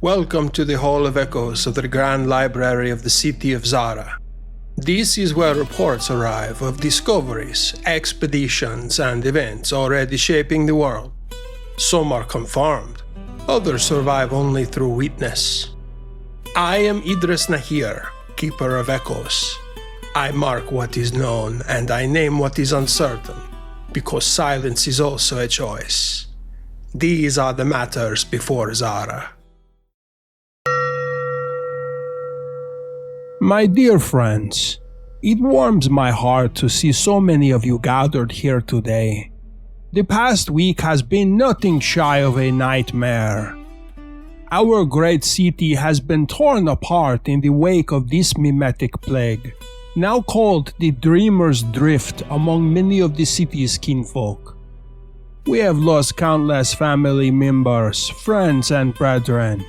Welcome to the Hall of Echoes of the Grand Library of the city of Zahra. This is where reports arrive of discoveries, expeditions, and events already shaping the world. Some are confirmed, others survive only through witness. I am Idris Nahir, Keeper of Echoes. I mark what is known and I name what is uncertain, because silence is also a choice. These are the matters before Zahra. My dear friends, it warms my heart to see so many of you gathered here today. The past week has been nothing shy of a nightmare. Our great city has been torn apart in the wake of this mimetic plague, now called the Dreamer's Drift among many of the city's kinfolk. We have lost countless family members, friends, and brethren.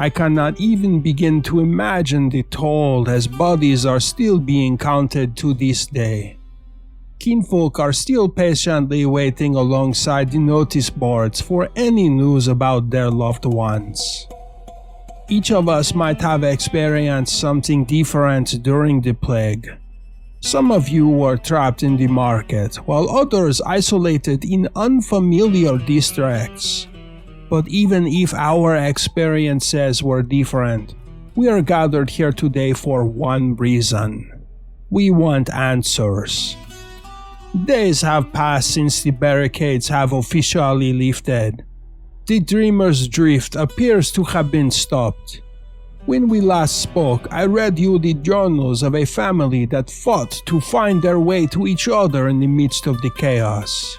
I cannot even begin to imagine the toll, as bodies are still being counted to this day. Kinfolk are still patiently waiting alongside the notice boards for any news about their loved ones. Each of us might have experienced something different during the plague. Some of you were trapped in the market, while others isolated in unfamiliar districts. But even if our experiences were different, we are gathered here today for one reason. We want answers. Days have passed since the barricades have officially lifted. The Dreamer's Drift appears to have been stopped. When we last spoke, I read you the journals of a family that fought to find their way to each other in the midst of the chaos.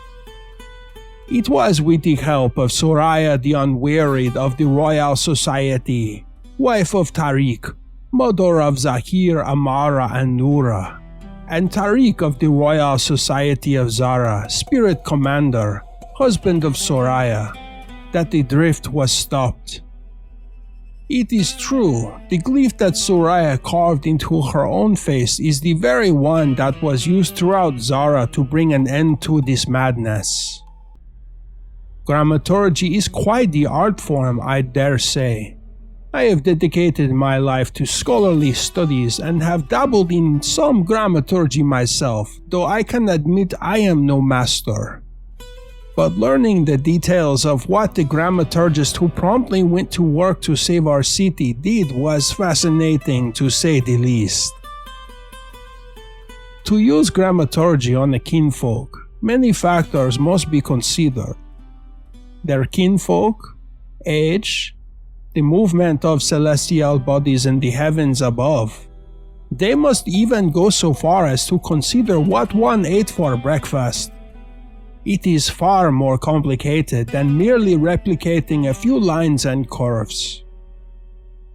It was with the help of Soraya the Unwearied of the Royal Society, wife of Tariq, mother of Zahir, Amara, and Noura, and Tariq of the Royal Society of Zahra, Spirit Commander, husband of Soraya, that the drift was stopped. It is true, the glyph that Soraya carved into her own face is the very one that was used throughout Zahra to bring an end to this madness. Grammaturgy is quite the art form, I dare say. I have dedicated my life to scholarly studies and have dabbled in some grammaturgy myself, though I can admit I am no master. But learning the details of what the grammaturgist who promptly went to work to save our city did was fascinating, to say the least. To use grammaturgy on a kinfolk, many factors must be considered. Their kinfolk, age, the movement of celestial bodies in the heavens above. They must even go so far as to consider what one ate for breakfast. It is far more complicated than merely replicating a few lines and curves.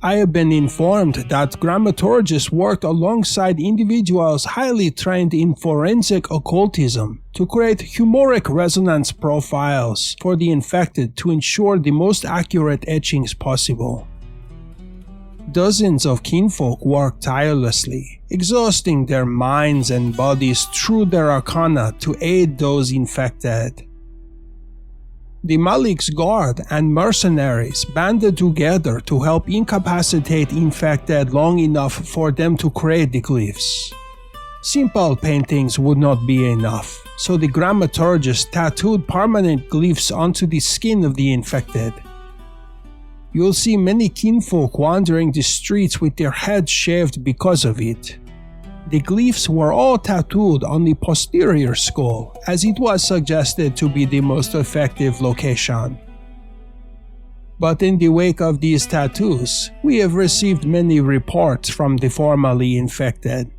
I have been informed that grammaturgists worked alongside individuals highly trained in forensic occultism to create humoric resonance profiles for the infected to ensure the most accurate etchings possible. Dozens of kinfolk worked tirelessly, exhausting their minds and bodies through their arcana to aid those infected. The Malik's guard and mercenaries banded together to help incapacitate infected long enough for them to create the glyphs. Simple paintings would not be enough, so the grammaturgist tattooed permanent glyphs onto the skin of the infected. You'll see many kinfolk wandering the streets with their heads shaved because of it. The glyphs were all tattooed on the posterior skull, as it was suggested to be the most effective location. But in the wake of these tattoos, we have received many reports from the formerly infected.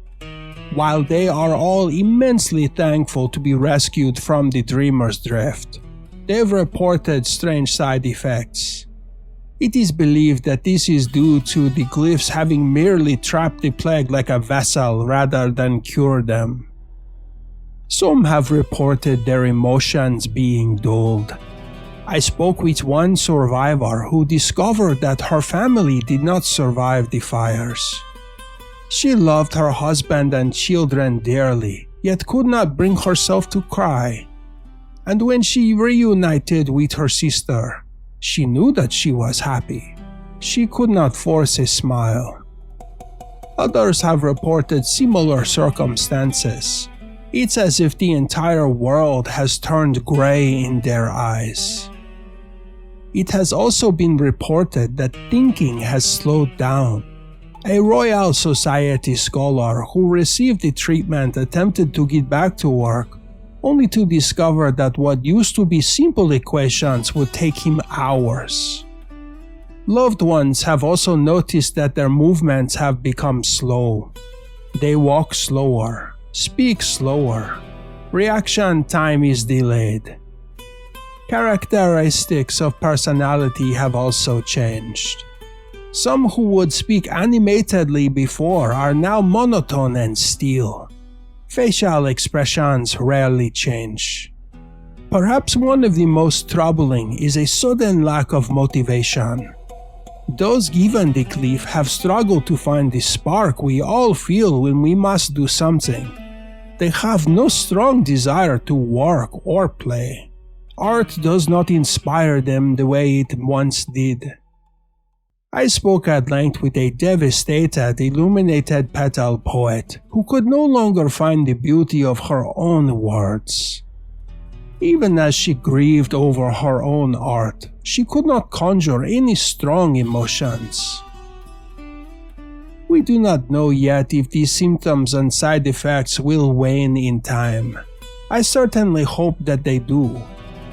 While they are all immensely thankful to be rescued from the Dreamer's Drift, they've reported strange side effects. It is believed that this is due to the glyphs having merely trapped the plague like a vessel rather than cured them. Some have reported their emotions being dulled. I spoke with one survivor who discovered that her family did not survive the fires. She loved her husband and children dearly, yet could not bring herself to cry. And when she reunited with her sister, she knew that she was happy. She could not force a smile. Others have reported similar circumstances. It's as if the entire world has turned gray in their eyes. It has also been reported that thinking has slowed down. A Royal Society scholar who received the treatment attempted to get back to work, only to discover that what used to be simple equations would take him hours. Loved ones have also noticed that their movements have become slow. They walk slower, speak slower. Reaction time is delayed. Characteristics of personality have also changed. Some who would speak animatedly before are now monotone and still. Facial expressions rarely change. Perhaps one of the most troubling is a sudden lack of motivation. Those given the glyph have struggled to find the spark we all feel when we must do something. They have no strong desire to work or play. Art does not inspire them the way it once did. I spoke at length with a devastated, illuminated petal poet who could no longer find the beauty of her own words. Even as she grieved over her own art, she could not conjure any strong emotions. We do not know yet if these symptoms and side effects will wane in time. I certainly hope that they do.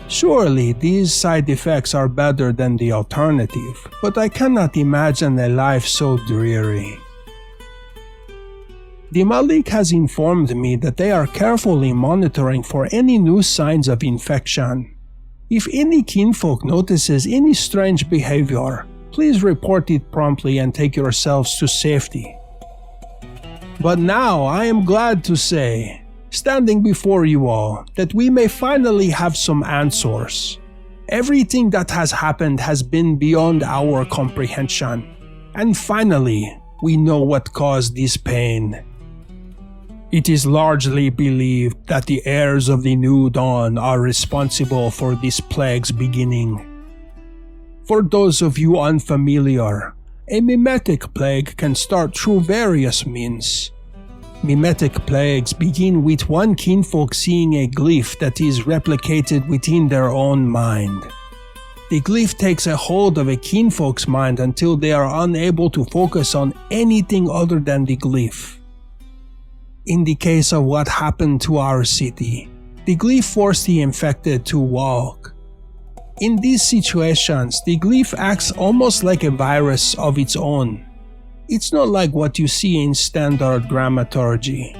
Surely these side effects are better than the alternative, but I cannot imagine a life so dreary. The Malik has informed me that they are carefully monitoring for any new signs of infection. If any kinfolk notices any strange behavior, please report it promptly and take yourselves to safety. But now I am glad to say, standing before you all, that we may finally have some answers. Everything that has happened has been beyond our comprehension, and finally, we know what caused this pain. It is largely believed that the heirs of the New Dawn are responsible for this plague's beginning. For those of you unfamiliar, a mimetic plague can start through various means. Mimetic plagues begin with one kinfolk seeing a glyph that is replicated within their own mind. The glyph takes a hold of a kinfolk's mind until they are unable to focus on anything other than the glyph. In the case of what happened to our city, the glyph forced the infected to walk. In these situations, the glyph acts almost like a virus of its own. It's not like what you see in standard dramaturgy.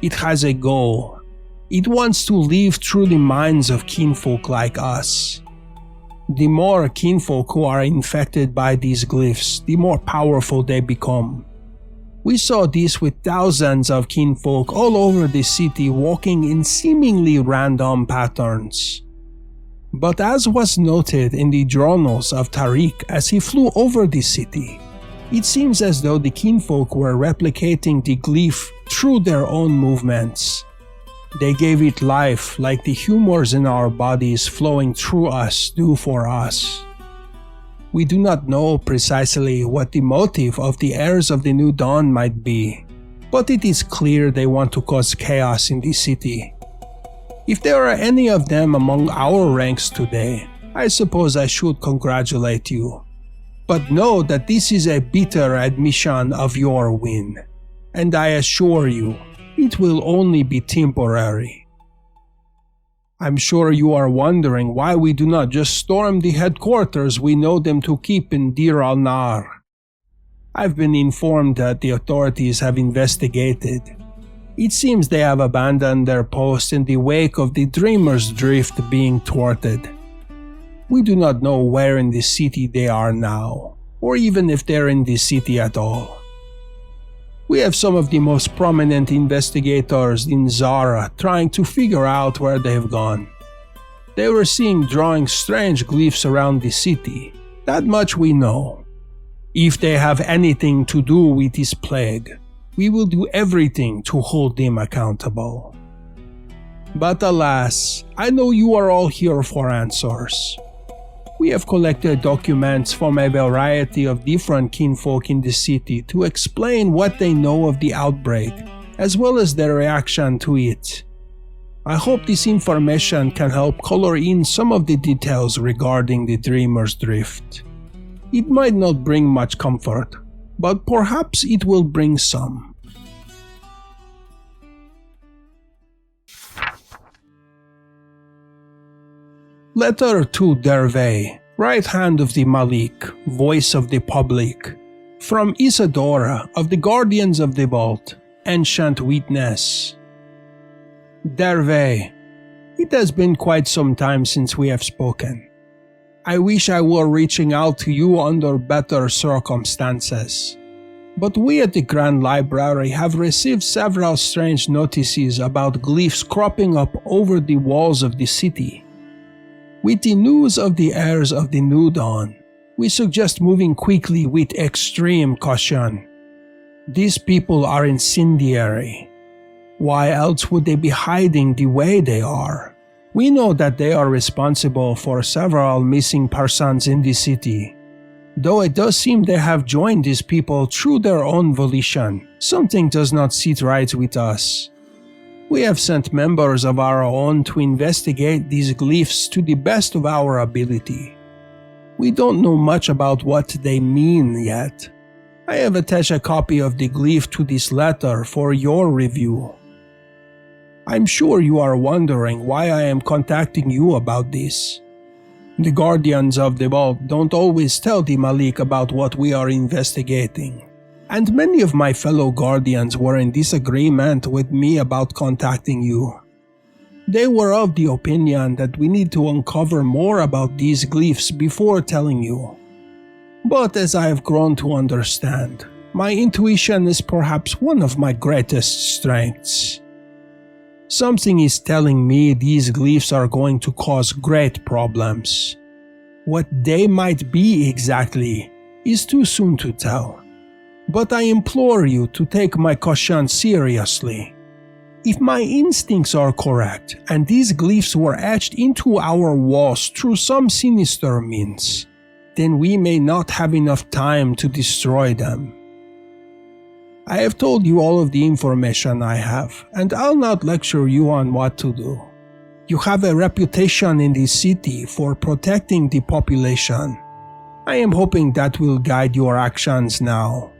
It has a goal. It wants to live through the minds of kinfolk like us. The more kinfolk who are infected by these glyphs, the more powerful they become. We saw this with thousands of kinfolk all over the city walking in seemingly random patterns. But as was noted in the journals of Tariq as he flew over the city, it seems as though the kinfolk were replicating the glyph through their own movements. They gave it life like the humors in our bodies flowing through us do for us. We do not know precisely what the motive of the heirs of the New Dawn might be, but it is clear they want to cause chaos in the city. If there are any of them among our ranks today, I suppose I should congratulate you. But know that this is a bitter admission of your win, and I assure you, it will only be temporary. I'm sure you are wondering why we do not just storm the headquarters we know them to keep in Dir al-Nar. I've been informed that the authorities have investigated. It seems they have abandoned their post in the wake of the Dreamer's Drift being thwarted. We do not know where in the city they are now, or even if they're in the city at all. We have some of the most prominent investigators in Zahra trying to figure out where they've gone. They were seen drawing strange glyphs around the city, that much we know. If they have anything to do with this plague, we will do everything to hold them accountable. But alas, I know you are all here for answers. We have collected documents from a variety of different kinfolk in the city to explain what they know of the outbreak, as well as their reaction to it. I hope this information can help color in some of the details regarding the Dreamer's Drift. It might not bring much comfort, but perhaps it will bring some. Letter to Dervey, right hand of the Malik, voice of the public. From Isadora of the Guardians of the Vault, ancient witness. Dervey, it has been quite some time since we have spoken. I wish I were reaching out to you under better circumstances. But we at the Grand Library have received several strange notices about glyphs cropping up over the walls of the city. With the news of the heirs of the New Dawn, we suggest moving quickly with extreme caution. These people are incendiary. Why else would they be hiding the way they are? We know that they are responsible for several missing persons in the city. Though it does seem they have joined these people through their own volition, something does not sit right with us. We have sent members of our own to investigate these glyphs to the best of our ability. We don't know much about what they mean yet. I have attached a copy of the glyph to this letter for your review. I'm sure you are wondering why I am contacting you about this. The Guardians of the Vault don't always tell the Malik about what we are investigating. And many of my fellow Guardians were in disagreement with me about contacting you. They were of the opinion that we need to uncover more about these glyphs before telling you. But as I have grown to understand, my intuition is perhaps one of my greatest strengths. Something is telling me these glyphs are going to cause great problems. What they might be exactly is too soon to tell. But I implore you to take my caution seriously. If my instincts are correct, and these glyphs were etched into our walls through some sinister means, then we may not have enough time to destroy them. I have told you all of the information I have, and I'll not lecture you on what to do. You have a reputation in this city for protecting the population. I am hoping that will guide your actions now.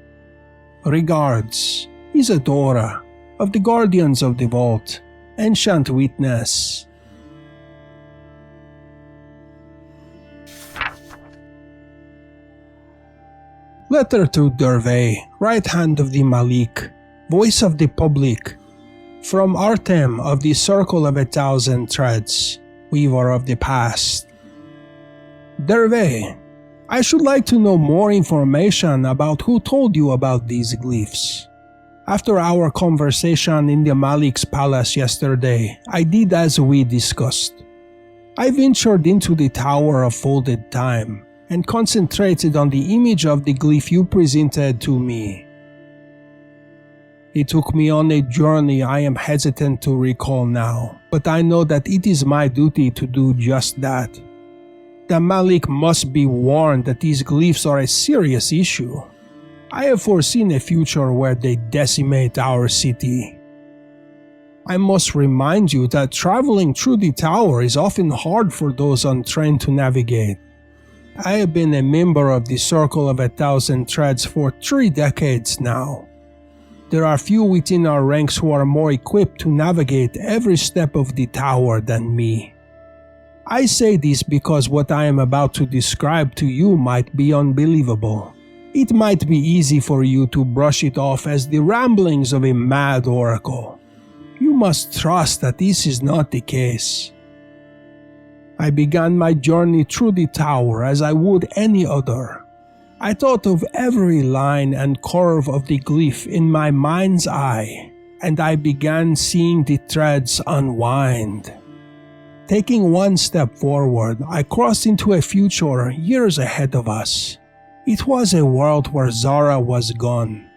Regards, Isadora, of the Guardians of the Vault, ancient witness. Letter to Dervey, right hand of the Malik, voice of the public. From Artem of the Circle of 1,000 Threads, weaver of the past. Dervey, I should like to know more information about who told you about these glyphs. After our conversation in the Malik's palace yesterday, I did as we discussed. I ventured into the Tower of Folded Time and concentrated on the image of the glyph you presented to me. It took me on a journey I am hesitant to recall now, but I know that it is my duty to do just that. The Malik must be warned that these glyphs are a serious issue. I have foreseen a future where they decimate our city. I must remind you that traveling through the tower is often hard for those untrained to navigate. I have been a member of the Circle of 1,000 Threads for 3 decades now. There are few within our ranks who are more equipped to navigate every step of the tower than me. I say this because what I am about to describe to you might be unbelievable. It might be easy for you to brush it off as the ramblings of a mad oracle. You must trust that this is not the case. I began my journey through the tower as I would any other. I thought of every line and curve of the glyph in my mind's eye, and I began seeing the threads unwind. Taking one step forward, I crossed into a future years ahead of us. It was a world where Zahra was gone.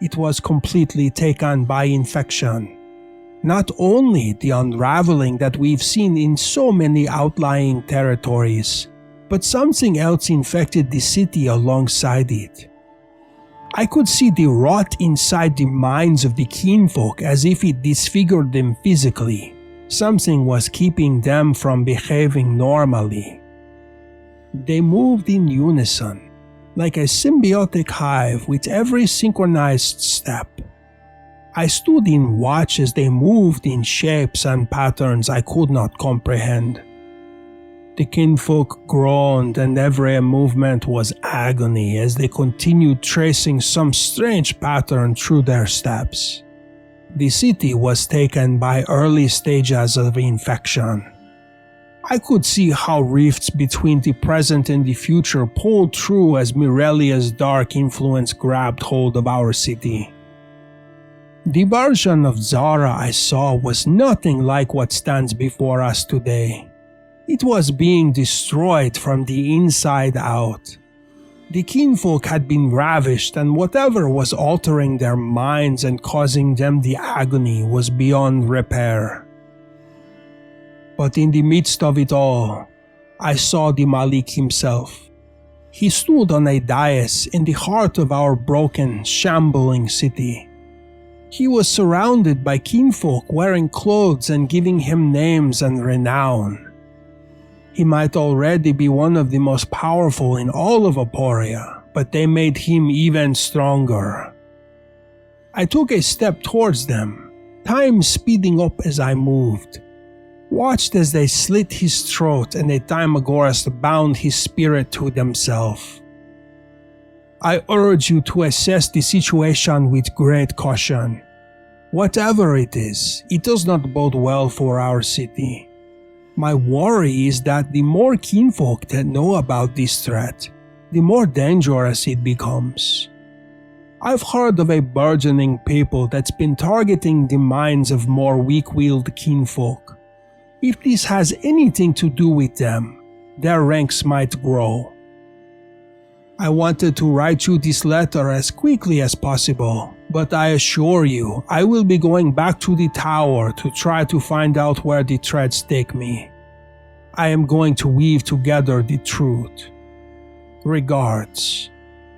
It was completely taken by infection. Not only the unraveling that we've seen in so many outlying territories, but something else infected the city alongside it. I could see the rot inside the minds of the kinfolk as if it disfigured them physically. Something was keeping them from behaving normally. They moved in unison, like a symbiotic hive with every synchronized step. I stood in watch as they moved in shapes and patterns I could not comprehend. The kinfolk groaned, and every movement was agony as they continued tracing some strange pattern through their steps. The city was taken by early stages of infection. I could see how rifts between the present and the future pulled through as Mirelia's dark influence grabbed hold of our city. The version of Zahra I saw was nothing like what stands before us today. It was being destroyed from the inside out. The kinfolk had been ravished, and whatever was altering their minds and causing them the agony was beyond repair. But in the midst of it all, I saw the Malik himself. He stood on a dais in the heart of our broken, shambling city. He was surrounded by kinfolk wearing clothes and giving him names and renown. He might already be one of the most powerful in all of Aporia, but they made him even stronger. I took a step towards them, time speeding up as I moved. Watched as they slit his throat and a Timagoras bound his spirit to themselves. I urge you to assess the situation with great caution. Whatever it is, it does not bode well for our city. My worry is that the more kinfolk that know about this threat, the more dangerous it becomes. I've heard of a burgeoning people that's been targeting the minds of more weak-willed kinfolk. If this has anything to do with them, their ranks might grow. I wanted to write you this letter as quickly as possible, but I assure you I will be going back to the tower to try to find out where the threads take me. I am going to weave together the truth. Regards,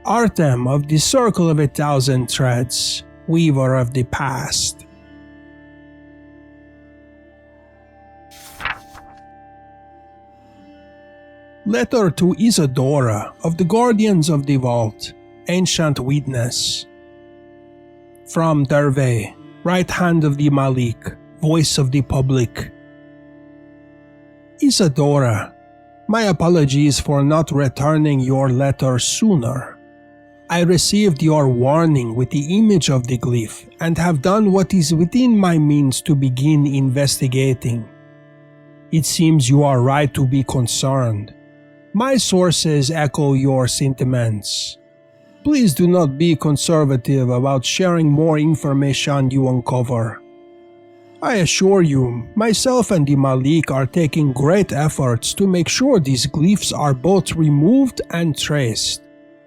Artem of the Circle of 1,000 Threads, Weaver of the Past. Letter to Isadora of the Guardians of the Vault, Ancient Witness. From Derve, right hand of the Malik, voice of the public. Isadora, my apologies for not returning your letter sooner. I received your warning with the image of the glyph and have done what is within my means to begin investigating. It seems you are right to be concerned. My sources echo your sentiments. Please do not be conservative about sharing more information you uncover. I assure you, myself and the Malik are taking great efforts to make sure these glyphs are both removed and traced.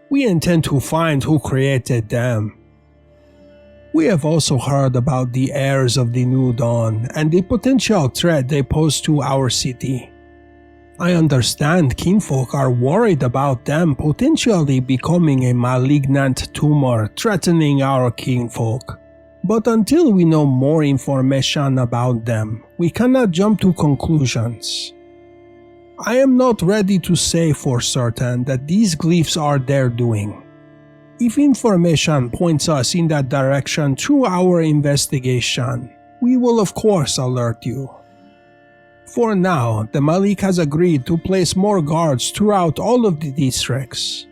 We intend to find who created them. We have also heard about the heirs of the New Dawn and the potential threat they pose to our city. I understand kinfolk are worried about them potentially becoming a malignant tumor threatening our kinfolk. But until we know more information about them, we cannot jump to conclusions. I am not ready to say for certain that these glyphs are their doing. If information points us in that direction through our investigation, we will of course alert you. For now, the Malik has agreed to place more guards throughout all of the districts.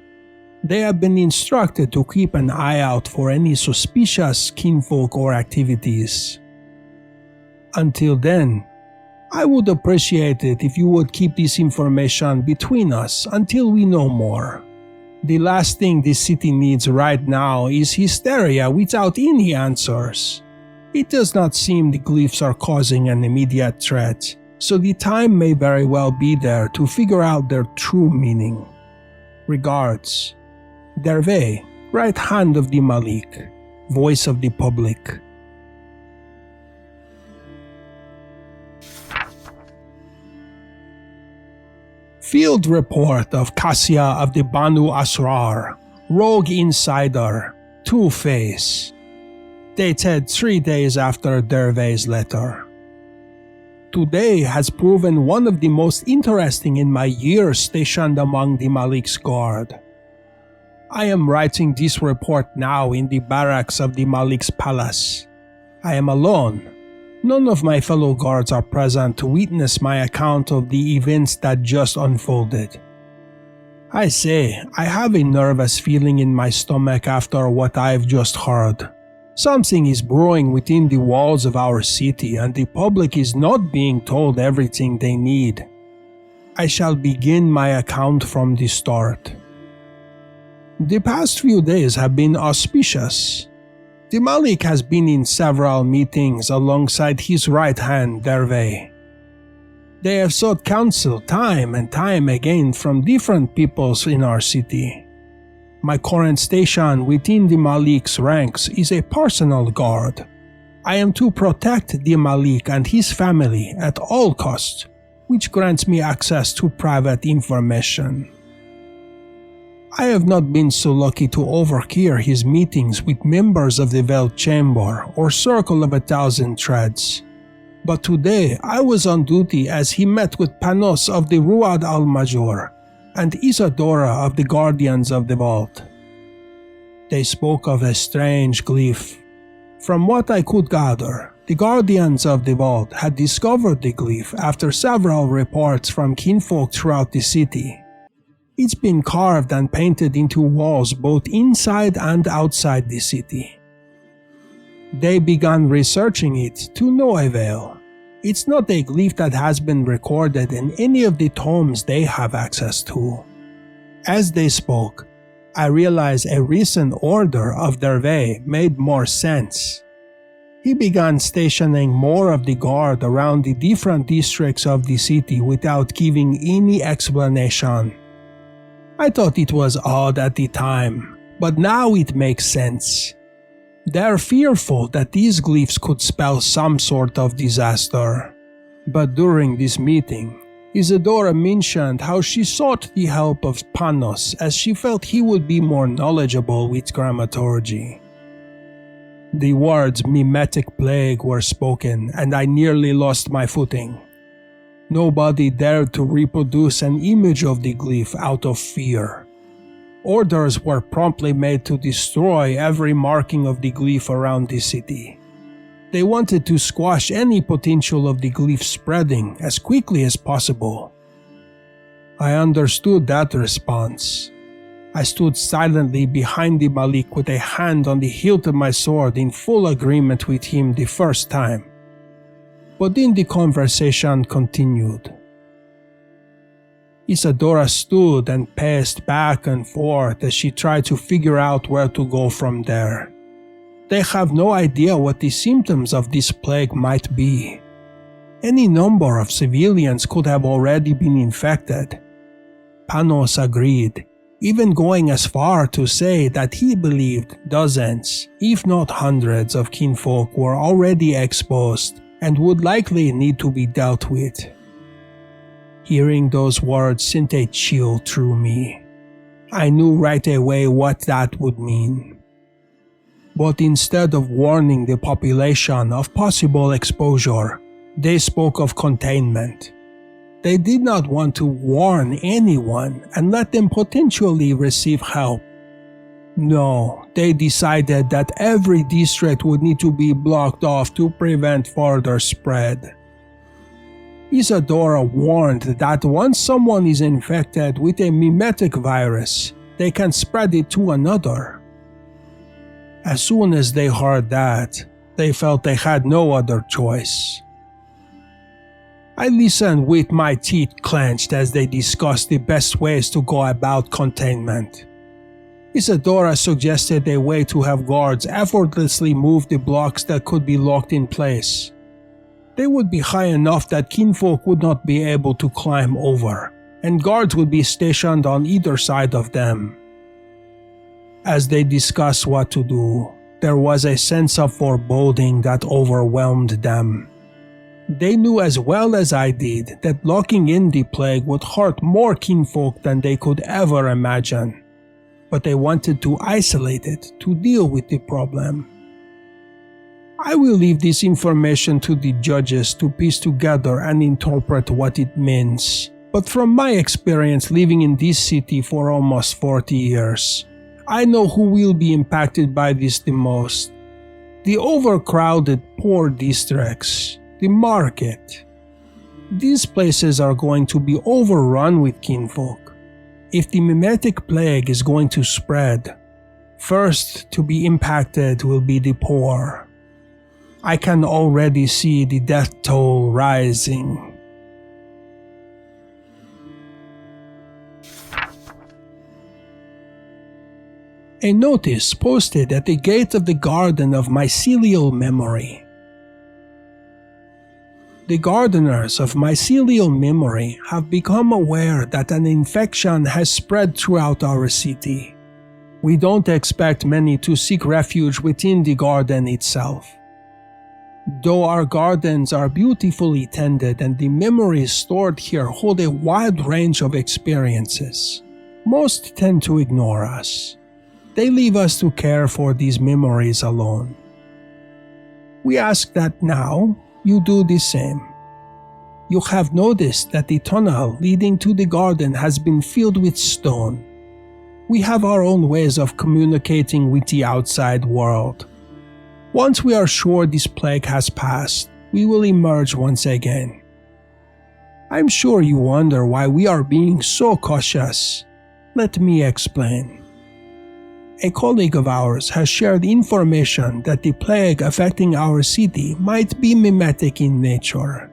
They have been instructed to keep an eye out for any suspicious kinfolk or activities. Until then, I would appreciate it if you would keep this information between us until we know more. The last thing this city needs right now is hysteria without any answers. It does not seem the glyphs are causing an immediate threat, so the time may very well be there to figure out their true meaning. Regards, Derve, right hand of the Malik, voice of the public. Field report of Cassia of the Banu Asrar, rogue insider, Two-Face. Dated 3 days after Dervey's letter. Today has proven one of the most interesting in my years stationed among the Malik's guard. I am writing this report now in the barracks of the Malik's palace. I am alone. None of my fellow guards are present to witness my account of the events that just unfolded. I say, I have a nervous feeling in my stomach after what I've just heard. Something is brewing within the walls of our city and the public is not being told everything they need. I shall begin my account from the start. The past few days have been auspicious. The Malik has been in several meetings alongside his right hand, Dervey. They have sought counsel time and time again from different peoples in our city. My current station within the Malik's ranks is a personal guard. I am to protect the Malik and his family at all costs, which grants me access to private information. I have not been so lucky to overhear his meetings with members of the Veiled Chamber or Circle of 1,000 Treads. But today I was on duty as he met with Panos of the Ruad al-Majur and Isadora of the Guardians of the Vault. They spoke of a strange glyph. From what I could gather, the Guardians of the Vault had discovered the glyph after several reports from kinfolk throughout the city. It's been carved and painted into walls both inside and outside the city. They began researching it to no avail. It's not a glyph that has been recorded in any of the tomes they have access to. As they spoke, I realized a recent order of Dervey made more sense. He began stationing more of the guard around the different districts of the city without giving any explanation. I thought it was odd at the time, but now it makes sense. They're fearful that these glyphs could spell some sort of disaster. But during this meeting, Isadora mentioned how she sought the help of Panos as she felt he would be more knowledgeable with grammaturgy. The words mimetic plague were spoken and I nearly lost my footing. Nobody dared to reproduce an image of the glyph out of fear. Orders were promptly made to destroy every marking of the glyph around the city. They wanted to squash any potential of the glyph spreading as quickly as possible. I understood that response. I stood silently behind the Malik with a hand on the hilt of my sword in full agreement with him the first time. But then the conversation continued. Isadora stood and paced back and forth as she tried to figure out where to go from there. They have no idea what the symptoms of this plague might be. Any number of civilians could have already been infected. Panos agreed, even going as far to say that he believed dozens, if not hundreds of kinfolk were already exposed and would likely need to be dealt with. Hearing those words sent a chill through me. I knew right away what that would mean. But instead of warning the population of possible exposure, they spoke of containment. They did not want to warn anyone and let them potentially receive help. No, they decided that every district would need to be blocked off to prevent further spread. Isadora warned that once someone is infected with a mimetic virus, they can spread it to another. As soon as they heard that, they felt they had no other choice. I listened with my teeth clenched as they discussed the best ways to go about containment. Isadora suggested a way to have guards effortlessly move the blocks that could be locked in place. They would be high enough that kinfolk would not be able to climb over, and guards would be stationed on either side of them. As they discussed what to do, there was a sense of foreboding that overwhelmed them. They knew as well as I did that locking in the plague would hurt more kinfolk than they could ever imagine, but they wanted to isolate it to deal with the problem. I will leave this information to the judges to piece together and interpret what it means, but from my experience living in this city for almost 40 years, I know who will be impacted by this the most. The overcrowded poor districts, the market. These places are going to be overrun with kinfolk. If the mimetic plague is going to spread, first to be impacted will be the poor. I can already see the death toll rising. A notice posted at the gate of the Garden of Mycelial Memory. The gardeners of mycelial memory have become aware that an infection has spread throughout our city. We don't expect many to seek refuge within the garden itself. Though our gardens are beautifully tended and the memories stored here hold a wide range of experiences, most tend to ignore us. They leave us to care for these memories alone. We ask that now you do the same. You have noticed that the tunnel leading to the garden has been filled with stone. We have our own ways of communicating with the outside world. Once we are sure this plague has passed, we will emerge once again. I'm sure you wonder why we are being so cautious. Let me explain. A colleague of ours has shared information that the plague affecting our city might be mimetic in nature.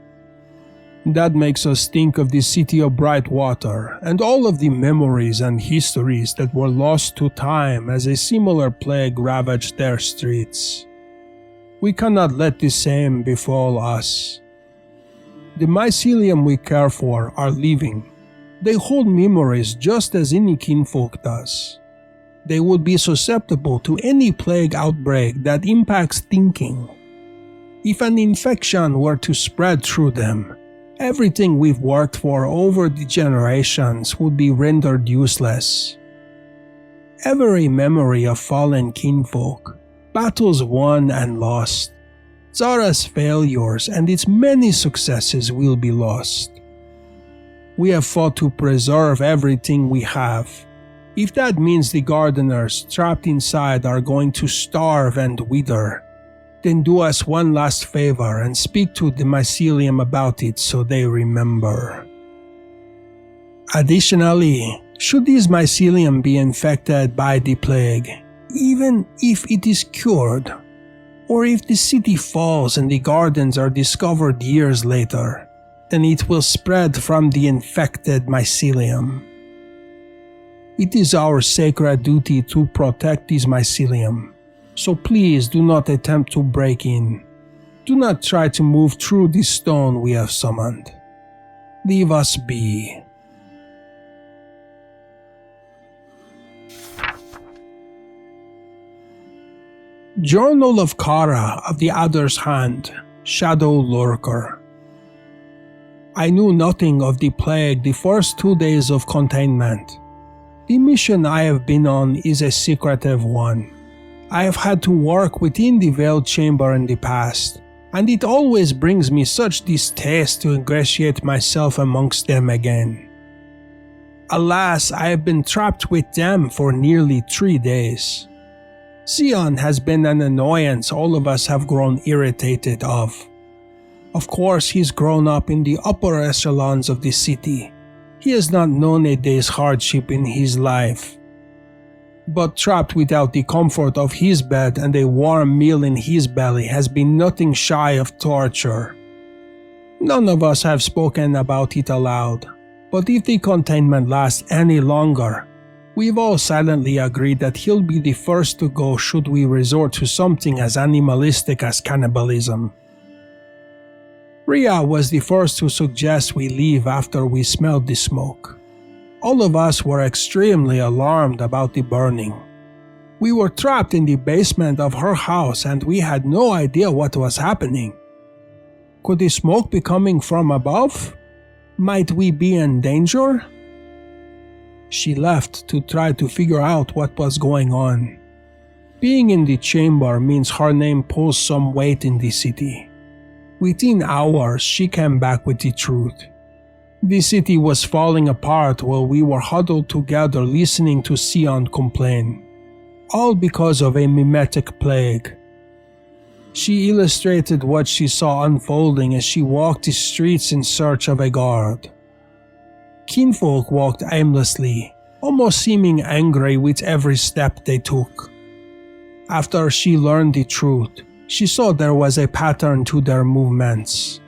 That makes us think of the city of bright water and all of the memories and histories that were lost to time as a similar plague ravaged their streets. We cannot let the same befall us. The mycelium we care for are living. They hold memories just as any kinfolk does. They would be susceptible to any plague outbreak that impacts thinking. If an infection were to spread through them, everything we've worked for over the generations would be rendered useless. Every memory of fallen kinfolk, battles won and lost, Zahra's failures and its many successes will be lost. We have fought to preserve everything we have. If that means the gardeners trapped inside are going to starve and wither, then do us one last favor and speak to the mycelium about it so they remember. Additionally, should these mycelium be infected by the plague, even if it is cured, or if the city falls and the gardens are discovered years later, then it will spread from the infected mycelium. It is our sacred duty to protect this mycelium, so please do not attempt to break in. Do not try to move through the stone we have summoned. Leave us be. Journal of Kara of the Adder's Hand, Shadow Lurker. I knew nothing of the plague the first 2 days of containment. The mission I have been on is a secretive one. I have had to work within the veiled chamber in the past, and it always brings me such distaste to ingratiate myself amongst them again. Alas, I have been trapped with them for nearly 3 days. Sion has been an annoyance all of us have grown irritated of. Of course, he's grown up in the upper echelons of the city. He has not known a day's hardship in his life. But trapped without the comfort of his bed and a warm meal in his belly has been nothing shy of torture. None of us have spoken about it aloud, but if the containment lasts any longer, we've all silently agreed that he'll be the first to go should we resort to something as animalistic as cannibalism. Ria was the first to suggest we leave after we smelled the smoke. All of us were extremely alarmed about the burning. We were trapped in the basement of her house and we had no idea what was happening. Could the smoke be coming from above? Might we be in danger? She left to try to figure out what was going on. Being in the chamber means her name pulls some weight in the city. Within hours, she came back with the truth. The city was falling apart while we were huddled together listening to Sion complain. All because of a mimetic plague. She illustrated what she saw unfolding as she walked the streets in search of a guard. Kinfolk walked aimlessly, almost seeming angry with every step they took. After she learned the truth, she saw there was a pattern to their movements.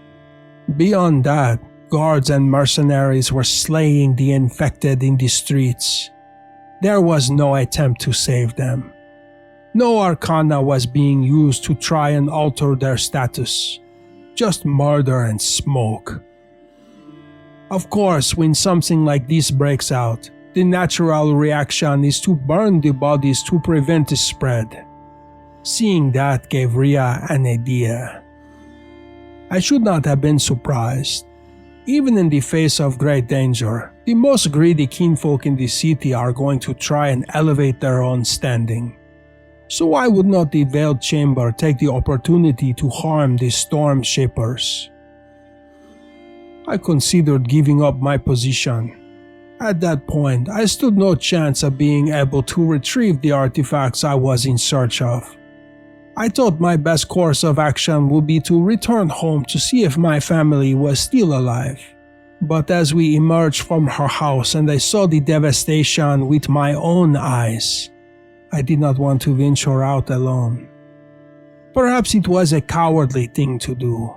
Beyond that, guards and mercenaries were slaying the infected in the streets. There was no attempt to save them. No arcana was being used to try and alter their status. Just murder and smoke. Of course, when something like this breaks out, the natural reaction is to burn the bodies to prevent the spread. Seeing that gave Rhea an idea. I should not have been surprised. Even in the face of great danger, the most greedy kinfolk in the city are going to try and elevate their own standing. So why would not the Veiled Chamber take the opportunity to harm the Storm Shapers? I considered giving up my position. At that point, I stood no chance of being able to retrieve the artifacts I was in search of. I thought my best course of action would be to return home to see if my family was still alive. But as we emerged from her house and I saw the devastation with my own eyes, I did not want to venture out alone. Perhaps it was a cowardly thing to do.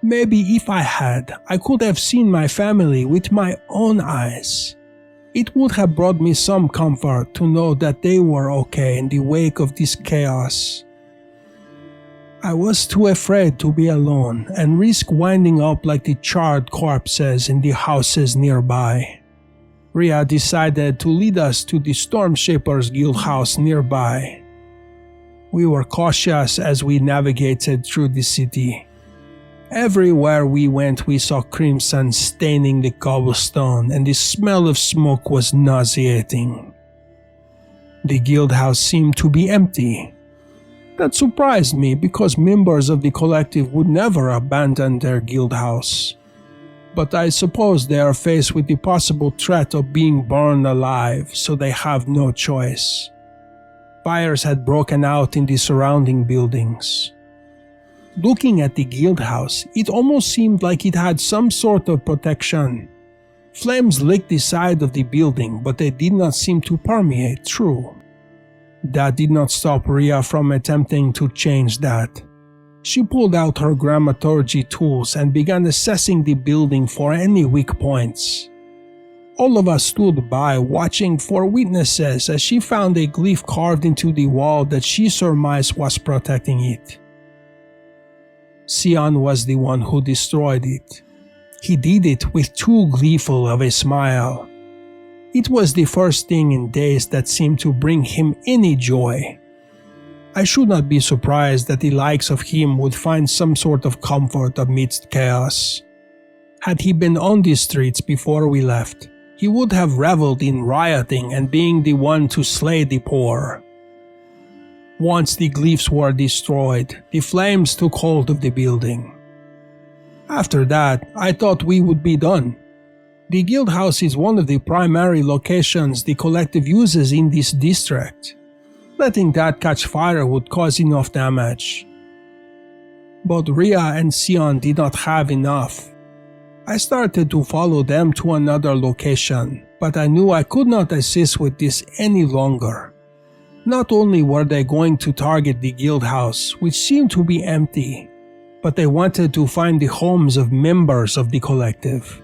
Maybe if I had, I could have seen my family with my own eyes. It would have brought me some comfort to know that they were okay in the wake of this chaos. I was too afraid to be alone and risk winding up like the charred corpses in the houses nearby. Rhea decided to lead us to the Storm Shapers Guild house nearby. We were cautious as we navigated through the city. Everywhere we went we saw crimson staining the cobblestone and the smell of smoke was nauseating. The guild house seemed to be empty. That surprised me because members of the collective would never abandon their guild house. But I suppose they are faced with the possible threat of being burned alive, so they have no choice. Fires had broken out in the surrounding buildings. Looking at the guild house, it almost seemed like it had some sort of protection. Flames licked the side of the building, but they did not seem to permeate through. That did not stop Rhea from attempting to change that. She pulled out her grammaturgy tools and began assessing the building for any weak points. All of us stood by watching for witnesses as she found a glyph carved into the wall that she surmised was protecting it. Sion was the one who destroyed it. He did it with too gleeful of a smile. It was the first thing in days that seemed to bring him any joy. I should not be surprised that the likes of him would find some sort of comfort amidst chaos. Had he been on the streets before we left, he would have reveled in rioting and being the one to slay the poor. Once the glyphs were destroyed, the flames took hold of the building. After that, I thought we would be done. The guild house is one of the primary locations the collective uses in this district. Letting that catch fire would cause enough damage. But Rhea and Sion did not have enough. I started to follow them to another location, but I knew I could not assist with this any longer. Not only were they going to target the guild house, which seemed to be empty, but they wanted to find the homes of members of the collective.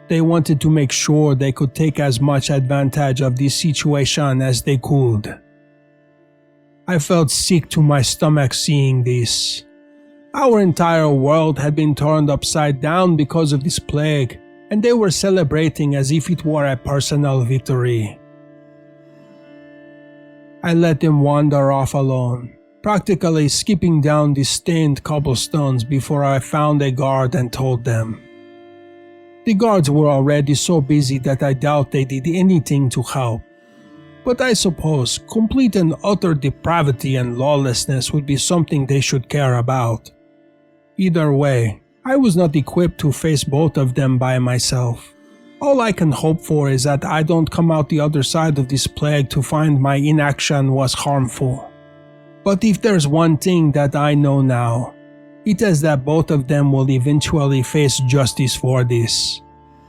They wanted to make sure they could take as much advantage of this situation as they could. I felt sick to my stomach seeing this. Our entire world had been turned upside down because of this plague, and they were celebrating as if it were a personal victory. I let them wander off alone. practically skipping down the stained cobblestones before I found a guard and told them. The guards were already so busy that I doubt they did anything to help. But I suppose complete and utter depravity and lawlessness would be something they should care about. Either way, I was not equipped to face both of them by myself. All I can hope for is that I don't come out the other side of this plague to find my inaction was harmful. But if there's one thing that I know now, it is that both of them will eventually face justice for this.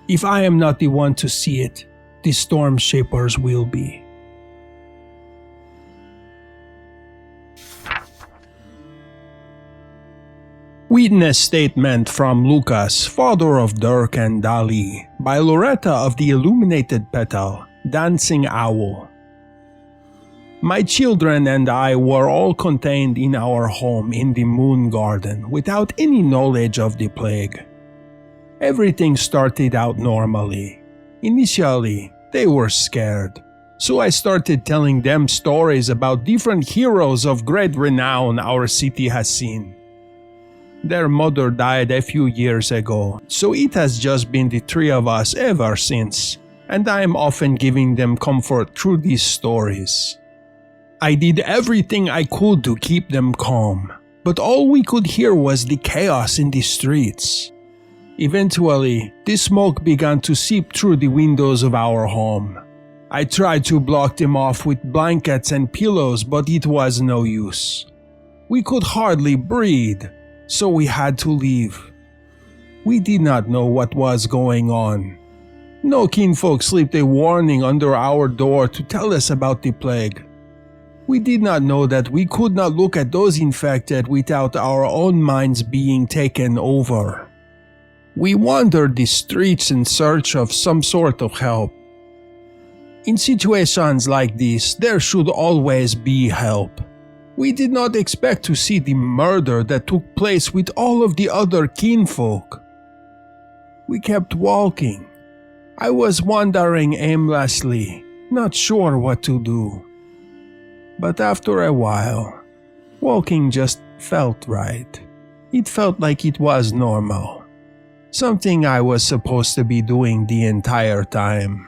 If I am not the one to see it, the Storm Shapers will be. Witness statement from Lucas, father of Dirk and Dali, by Loretta of the Illuminated Petal, Dancing Owl. My children and I were all contained in our home in the Moon Garden without any knowledge of the plague. Everything started out normally. Initially, they were scared, so I started telling them stories about different heroes of great renown our city has seen. Their mother died a few years ago, so it has just been the three of us ever since, and I am often giving them comfort through these stories. I did everything I could to keep them calm, but all we could hear was the chaos in the streets. Eventually, the smoke began to seep through the windows of our home. I tried to block them off with blankets and pillows, but it was no use. We could hardly breathe, so we had to leave. We did not know what was going on. No kinfolk slipped a warning under our door to tell us about the plague. We did not know that we could not look at those infected without our own minds being taken over. We wandered the streets in search of some sort of help. In situations like this, there should always be help. We did not expect to see the murder that took place with all of the other kinfolk. We kept walking. I was wandering aimlessly, not sure what to do. But after a while, walking just felt right. It felt like it was normal. Something I was supposed to be doing the entire time.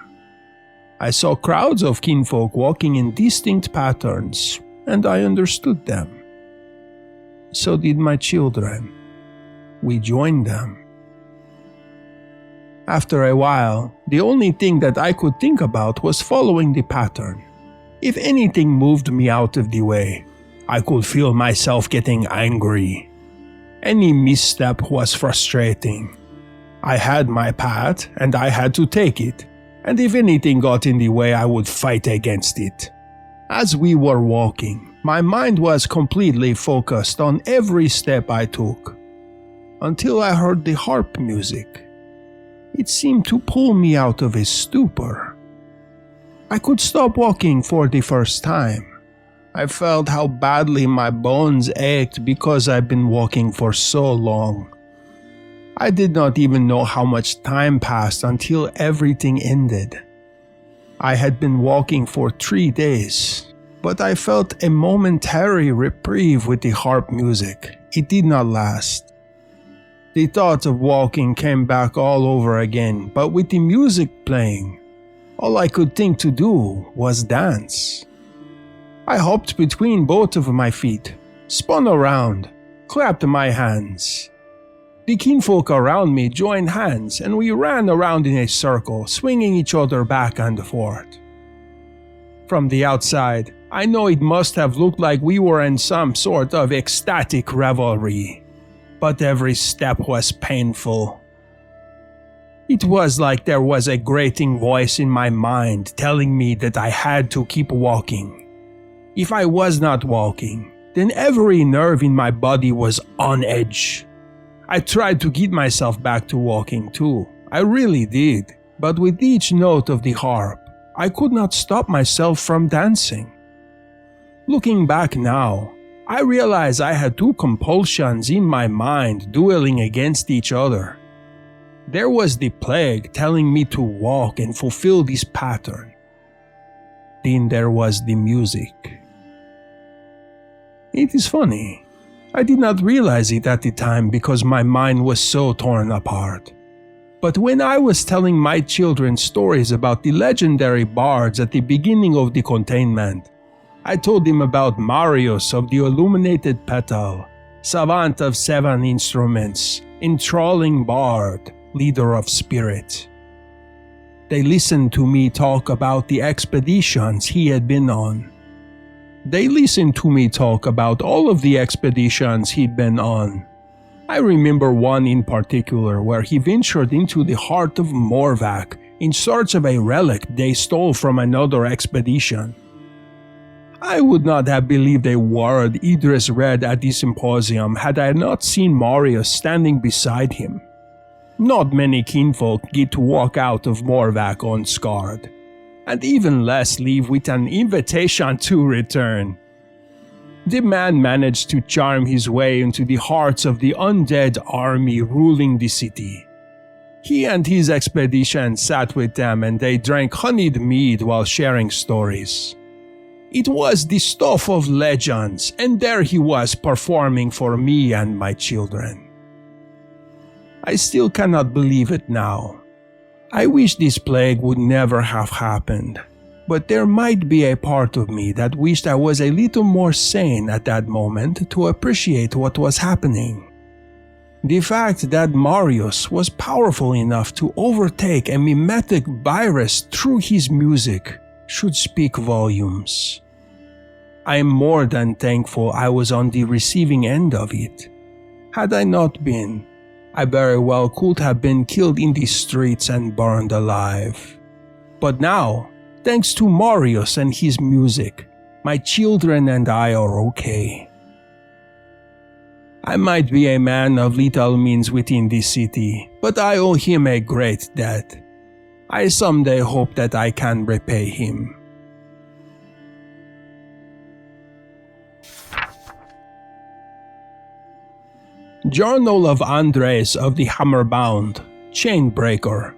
I saw crowds of kinfolk walking in distinct patterns, and I understood them. So did my children. We joined them. After a while, the only thing that I could think about was following the pattern. If anything moved me out of the way, I could feel myself getting angry. Any misstep was frustrating. I had my path, and I had to take it, and if anything got in the way, I would fight against it. As we were walking, my mind was completely focused on every step I took, until I heard the harp music. It seemed to pull me out of a stupor. I could stop walking for the first time. I felt how badly my bones ached because I'd been walking for so long. I did not even know how much time passed until everything ended. I had been walking for 3 days, but I felt a momentary reprieve with the harp music. It did not last. The thought of walking came back all over again, but with the music playing, all I could think to do was dance. I hopped between both of my feet, spun around, clapped my hands. The kinfolk around me joined hands and we ran around in a circle, swinging each other back and forth. From the outside, I know it must have looked like we were in some sort of ecstatic revelry, but every step was painful. It was like there was a grating voice in my mind telling me that I had to keep walking. If I was not walking, then every nerve in my body was on edge. I tried to get myself back to walking too. I really did. But with each note of the harp, I could not stop myself from dancing. Looking back now, I realize I had two compulsions in my mind dueling against each other. There was the plague telling me to walk and fulfill this pattern. Then there was the music. It is funny. I did not realize it at the time because my mind was so torn apart. But when I was telling my children stories about the legendary bards at the beginning of the containment, I told them about Marius of the illuminated petal, savant of 7 instruments, enthralling bard, leader of spirit. They listened to me talk about the expeditions he had been on. They listened to me talk about all of the expeditions he'd been on. I remember one in particular where he ventured into the heart of Morvac in search of a relic they stole from another expedition. I would not have believed a word Idris read at the symposium had I not seen Marius standing beside him. Not many kinfolk get to walk out of Morvac unscarred, and even less leave with an invitation to return. The man managed to charm his way into the hearts of the undead army ruling the city. He and his expedition sat with them and they drank honeyed mead while sharing stories. It was the stuff of legends, and there he was performing for me and my children. I still cannot believe it now. I wish this plague would never have happened, but there might be a part of me that wished I was a little more sane at that moment to appreciate what was happening. The fact that Marius was powerful enough to overtake a mimetic virus through his music should speak volumes. I am more than thankful I was on the receiving end of it. Had I not been, I very well could have been killed in the streets and burned alive. But now, thanks to Marius and his music, my children and I are okay. I might be a man of little means within this city, but I owe him a great debt. I someday hope that I can repay him. Journal of Andres of the Hammerbound, Chainbreaker.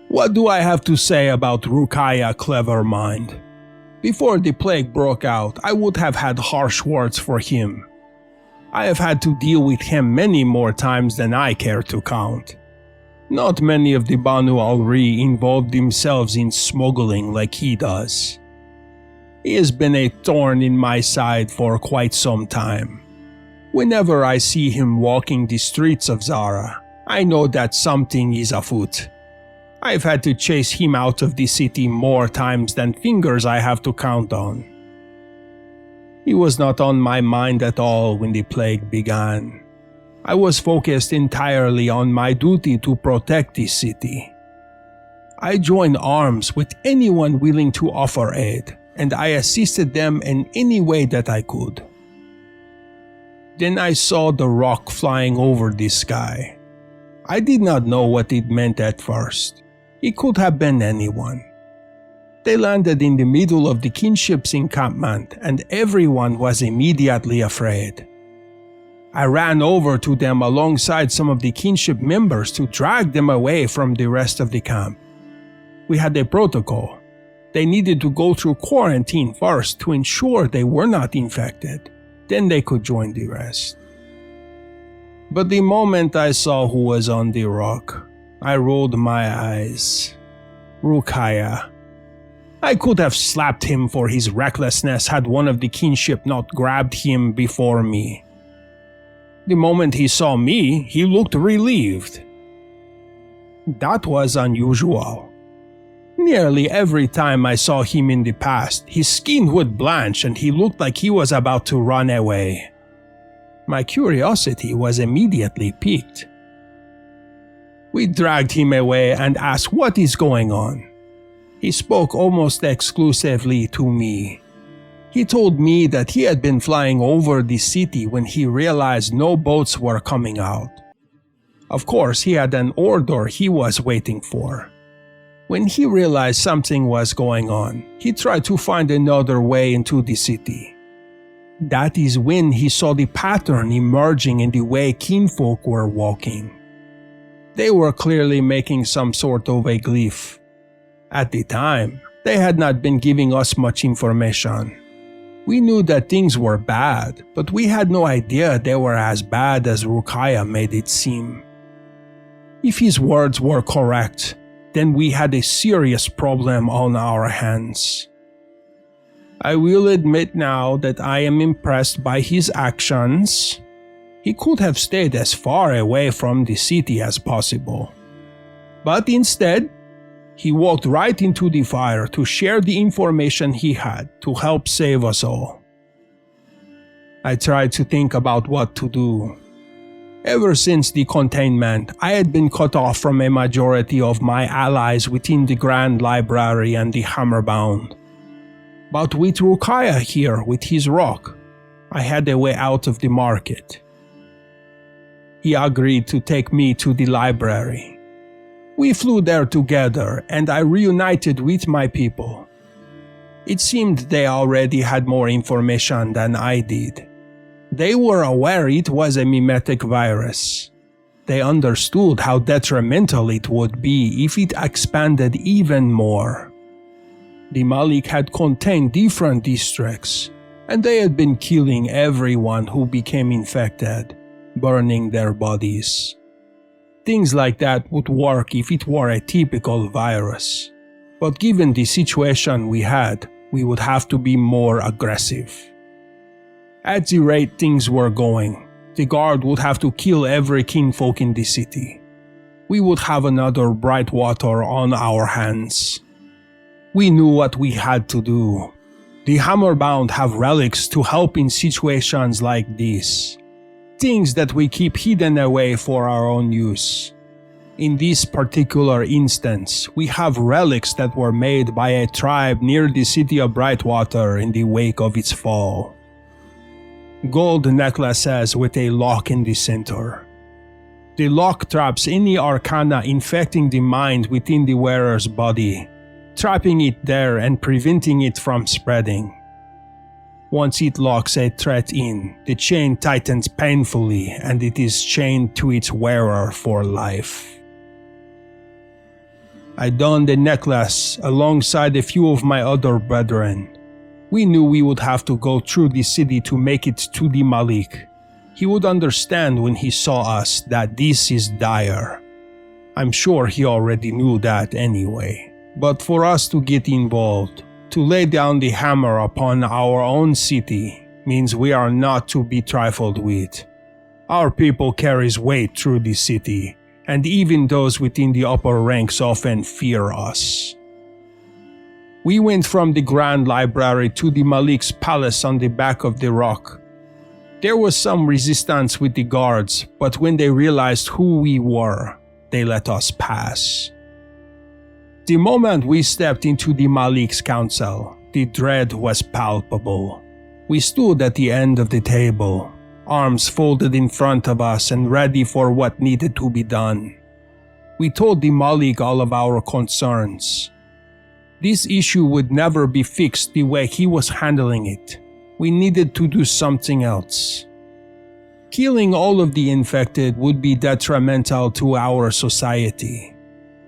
What do I have to say about Ruqayya Clevermind? Before the plague broke out, I would have had harsh words for him. I have had to deal with him many more times than I care to count. Not many of the Banu al-Ri involved themselves in smuggling like he does. He has been a thorn in my side for quite some time. Whenever I see him walking the streets of Zahra, I know that something is afoot. I've had to chase him out of the city more times than fingers I have to count on. He was not on my mind at all when the plague began. I was focused entirely on my duty to protect the city. I joined arms with anyone willing to offer aid, and I assisted them in any way that I could. Then I saw the rock flying over the sky. I did not know what it meant at first. It could have been anyone. They landed in the middle of the kinship's encampment, and everyone was immediately afraid. I ran over to them alongside some of the kinship members to drag them away from the rest of the camp. We had a protocol. They needed to go through quarantine first to ensure they were not infected. Then they could join the rest. But the moment I saw who was on the rock, I rolled my eyes. Ruqayya. I could have slapped him for his recklessness had one of the kinship not grabbed him before me. The moment he saw me, he looked relieved. That was unusual. Nearly every time I saw him in the past, his skin would blanch and he looked like he was about to run away. My curiosity was immediately piqued. We dragged him away and asked what is going on. He spoke almost exclusively to me. He told me that he had been flying over the city when he realized no boats were coming out. Of course, he had an order he was waiting for. When he realized something was going on, he tried to find another way into the city. That is when he saw the pattern emerging in the way kinfolk were walking. They were clearly making some sort of a glyph. At the time, they had not been giving us much information. We knew that things were bad, but we had no idea they were as bad as Ruqayya made it seem. If his words were correct, then we had a serious problem on our hands. I will admit now that I am impressed by his actions. He could have stayed as far away from the city as possible. But instead, he walked right into the fire to share the information he had to help save us all. I tried to think about what to do. Ever since the containment, I had been cut off from a majority of my allies within the Grand Library and the Hammerbound. But with Ruqayya here with his rock, I had a way out of the market. He agreed to take me to the library. We flew there together and I reunited with my people. It seemed they already had more information than I did. They were aware it was a mimetic virus. They understood how detrimental it would be if it expanded even more. The Malik had contained different districts, and they had been killing everyone who became infected, burning their bodies. Things like that would work if it were a typical virus, but given the situation we had, we would have to be more aggressive. At the rate things were going, the guard would have to kill every kinfolk in the city. We would have another Brightwater on our hands. We knew what we had to do. The Hammerbound have relics to help in situations like this. Things that we keep hidden away for our own use. In this particular instance, we have relics that were made by a tribe near the city of Brightwater in the wake of its fall. Gold necklaces with a lock in the center. The lock traps any arcana infecting the mind within the wearer's body, trapping it there and preventing it from spreading. Once it locks a threat in, the chain tightens painfully and it is chained to its wearer for life. I donned the necklace alongside a few of my other brethren. We knew we would have to go through the city to make it to the Malik. He would understand when he saw us that this is dire. I'm sure he already knew that anyway. But for us to get involved, to lay down the hammer upon our own city, means we are not to be trifled with. Our people carries weight through the city, and even those within the upper ranks often fear us. We went from the Grand Library to the Malik's palace on the back of the rock. There was some resistance with the guards, but when they realized who we were, they let us pass. The moment we stepped into the Malik's council, the dread was palpable. We stood at the end of the table, arms folded in front of us and ready for what needed to be done. We told the Malik all of our concerns. This issue would never be fixed the way he was handling it. We needed to do something else. Killing all of the infected would be detrimental to our society.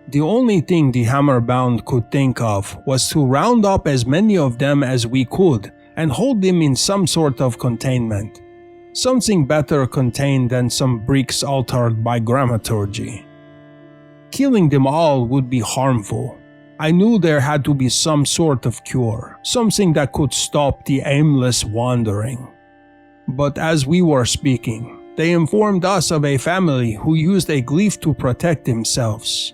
The only thing the Hammerbound could think of was to round up as many of them as we could and hold them in some sort of containment. Something better contained than some bricks altered by grammaturgy. Killing them all would be harmful. I knew there had to be some sort of cure, something that could stop the aimless wandering. But as we were speaking, they informed us of a family who used a glyph to protect themselves.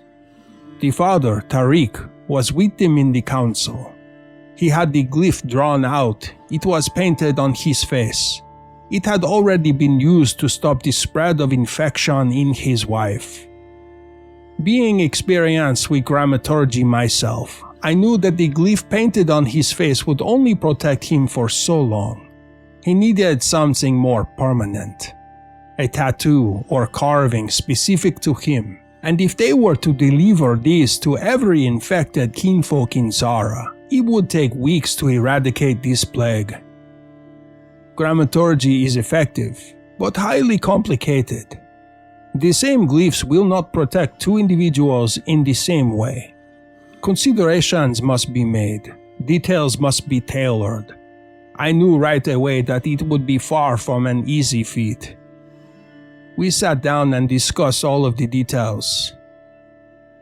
The father, Tariq, was with them in the council. He had the glyph drawn out. It was painted on his face. It had already been used to stop the spread of infection in his wife. Being experienced with grammaturgy myself, I knew that the glyph painted on his face would only protect him for so long. He needed something more permanent. A tattoo or carving specific to him. And if they were to deliver this to every infected kinfolk in Zahra, it would take weeks to eradicate this plague. Grammaturgy is effective, but highly complicated. The same glyphs will not protect two individuals in the same way. Considerations must be made, details must be tailored. I knew right away that it would be far from an easy feat. We sat down and discussed all of the details.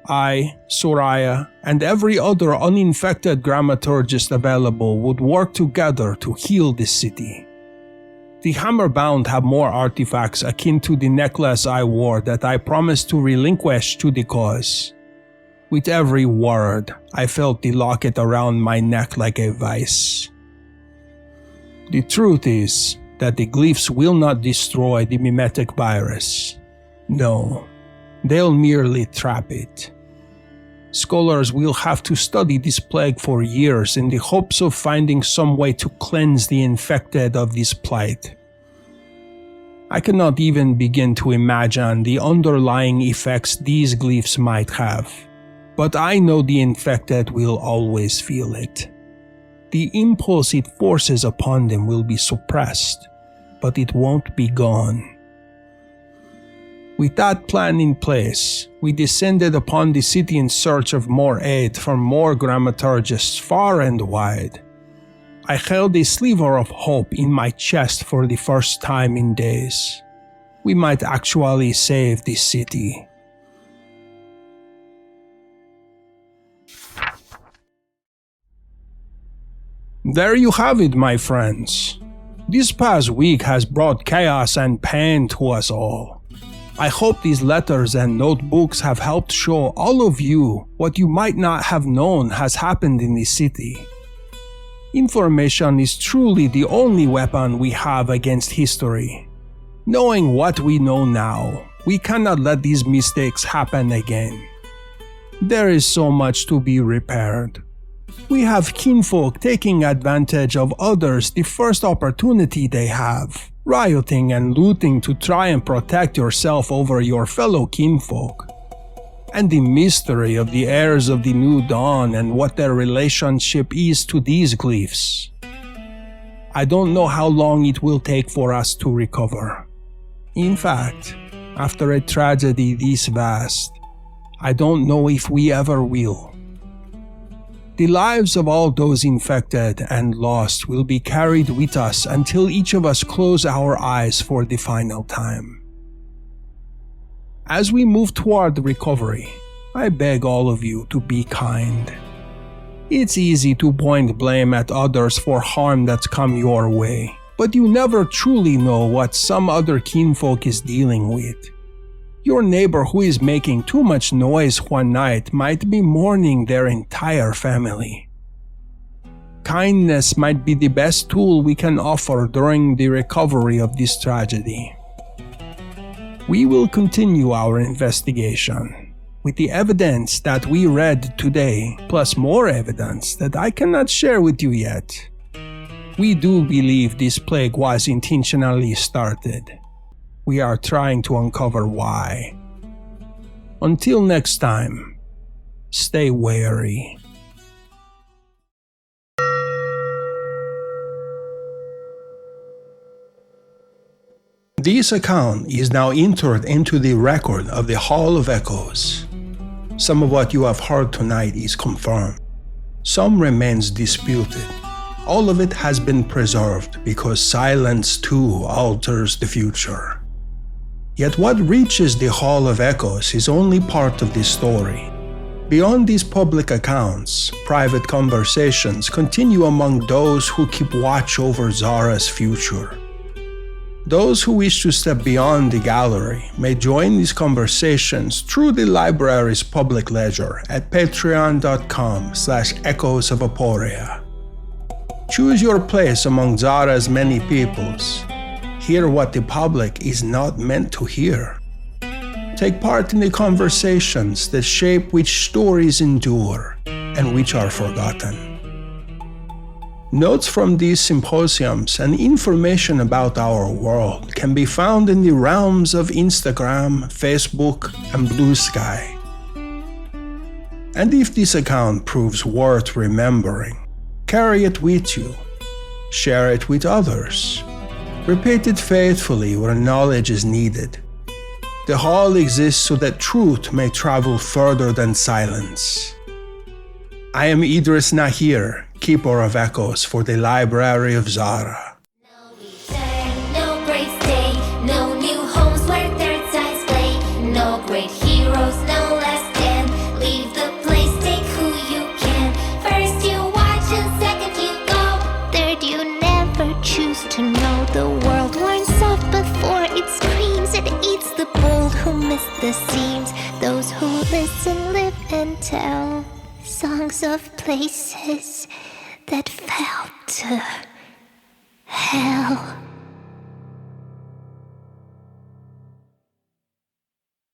I, Soraya, and every other uninfected grammaturgist available would work together to heal this city. The Hammerbound have more artifacts akin to the necklace I wore that I promised to relinquish to the cause. With every word, I felt the locket around my neck like a vice. The truth is that the glyphs will not destroy the mimetic virus. No, they'll merely trap it. Scholars will have to study this plague for years in the hopes of finding some way to cleanse the infected of this plight. I cannot even begin to imagine the underlying effects these glyphs might have, but I know the infected will always feel it. The impulse it forces upon them will be suppressed, but it won't be gone. With that plan in place, we descended upon the city in search of more aid from more grammaturgists far and wide. I held a sliver of hope in my chest for the first time in days. We might actually save this city. There you have it, my friends. This past week has brought chaos and pain to us all. I hope these letters and notebooks have helped show all of you what you might not have known has happened in the city. Information is truly the only weapon we have against history. Knowing what we know now, we cannot let these mistakes happen again. There is so much to be repaired. We have kinfolk taking advantage of others the first opportunity they have, rioting and looting to try and protect yourself over your fellow kinfolk. And the mystery of the heirs of the New Dawn and what their relationship is to these glyphs. I don't know how long it will take for us to recover. In fact, after a tragedy this vast, I don't know if we ever will. The lives of all those infected and lost will be carried with us until each of us close our eyes for the final time. As we move toward recovery, I beg all of you to be kind. It's easy to point blame at others for harm that's come your way, but you never truly know what some other kinfolk is dealing with. Your neighbor who is making too much noise one night might be mourning their entire family. Kindness might be the best tool we can offer during the recovery of this tragedy. We will continue our investigation with the evidence that we read today, plus more evidence that I cannot share with you yet. We do believe this plague was intentionally started. We are trying to uncover why. Until next time, stay wary. This account is now entered into the record of the Hall of Echoes. Some of what you have heard tonight is confirmed. Some remains disputed. All of it has been preserved because silence too alters the future. Yet what reaches the Hall of Echoes is only part of this story. Beyond these public accounts, private conversations continue among those who keep watch over Zahra's future. Those who wish to step beyond the gallery may join these conversations through the library's public ledger at patreon.com/echoes of Aporia. Choose your place among Zahra's many peoples. Hear what the public is not meant to hear. Take part in the conversations that shape which stories endure and which are forgotten. Notes from these symposiums and information about our world can be found in the realms of Instagram, Facebook, and Blue Sky. And if this account proves worth remembering, carry it with you. Share it with others. Repeat it faithfully where knowledge is needed. The hall exists so that truth may travel further than silence. I am Idris Nahir, keeper of echoes for the Library of Zahra. No brave stay, no new homes where third eyes play, no great heroes, no last stand. Leave the place, take who you can. First you watch and second you go. Third you never choose to know. The world warns soft before it screams. It eats the bold who miss the seams. Those who listen, live and tell songs of places that fell to hell.